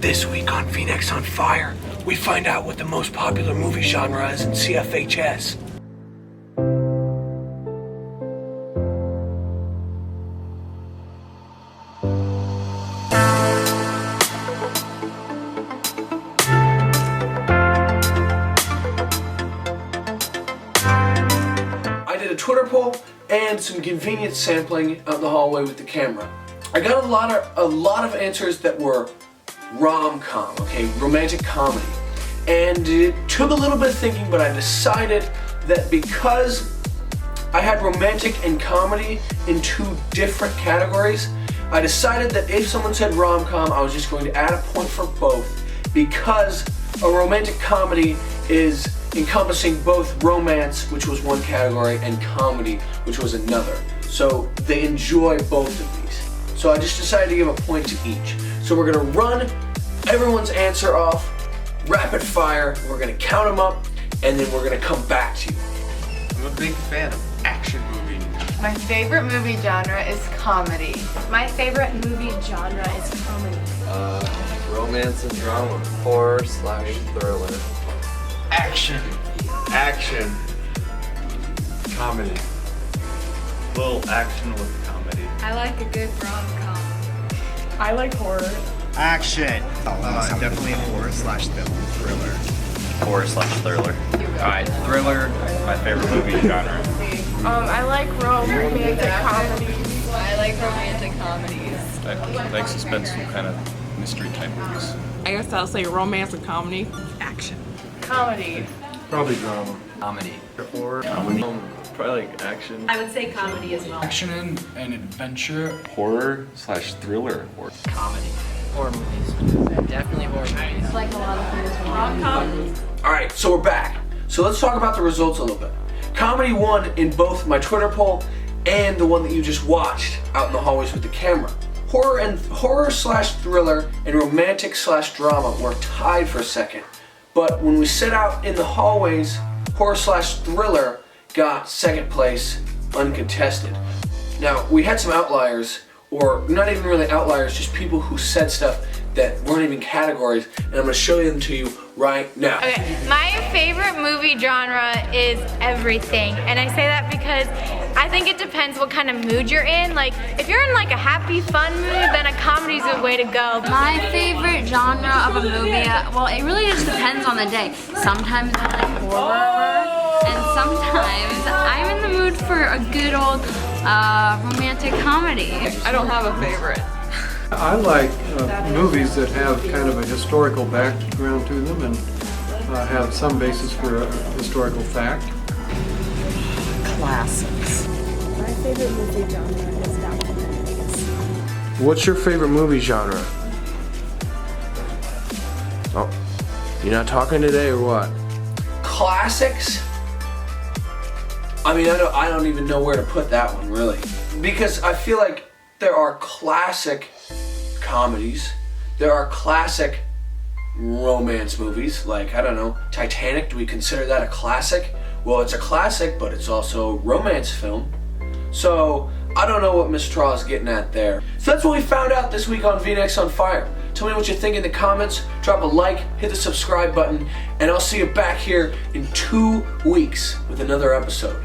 This week on Phoenix on Fire, we find out what the most popular movie genre is in CFHS. I did a Twitter poll and some convenient sampling out in the hallway with the camera. I got a lot of answers that were rom-com, okay, romantic comedy. And it took a little bit of thinking, but I decided that because I had romantic and comedy in two different categories, I decided that if someone said rom-com, I was just going to add a point for both, because a romantic comedy is encompassing both romance, which was one category, and comedy, which was another. So they enjoy both of these. So I just decided to give a point to each. So we're gonna run everyone's answer off, rapid fire, we're gonna count them up, and then we're gonna come back to you. I'm a big fan of action movies. My favorite movie genre is comedy. My favorite movie genre is comedy. Romance and drama. Horror/thriller. Action. Action. Comedy. Little action with comedy. I like a good rom-com. I like horror. Action. Definitely horror/thriller. Horror/thriller. Alright, thriller, my favorite movie genre. I like romantic comedies. I like romantic comedies. I like suspenseful kind of mystery type movies. I guess I'll say romance and comedy. Action. Comedy. Probably drama. Comedy. Horror. Comedy. Probably like action. I would say comedy as well. Action and adventure. Horror/thriller. Comedy. Horror movies. Definitely horror movies. I like a lot of things from rom-com. Alright, so we're back. So let's talk about the results a little bit. Comedy won in both my Twitter poll and the one that you just watched out in the hallways with the camera. Horror/thriller and romantic/drama were tied for second. But when we set out in the hallways, horror/thriller got second place uncontested. Now, we had some outliers, or not even really outliers, just people who said stuff that weren't even categories, and I'm going to show them to you right now. Okay, my favorite movie genre is everything, and I say that because I think it depends what kind of mood you're in. Like, if you're in like a happy, fun mood, then a comedy's a way to go. My favorite genre of a movie, well, it really just depends on the day. Sometimes I like horror, and sometimes I'm in the mood for a good old romantic comedy. I don't have a favorite. I like movies that have kind of a historical background to them and have some basis for a historical fact. Classics. My favorite movie genre is documentaries. What's your favorite movie genre? Oh, you're not talking today or what? Classics? I mean, I don't even know where to put that one, really. Because I feel like there are classic comedies, there are classic romance movies, like, I don't know, Titanic, do we consider that a classic? Well, it's a classic, but it's also a romance film. So, I don't know what Miss Straw is getting at there. So that's what we found out this week on Phoenix on Fire. Tell me what you think in the comments, drop a like, hit the subscribe button, and I'll see you back here in 2 weeks with another episode.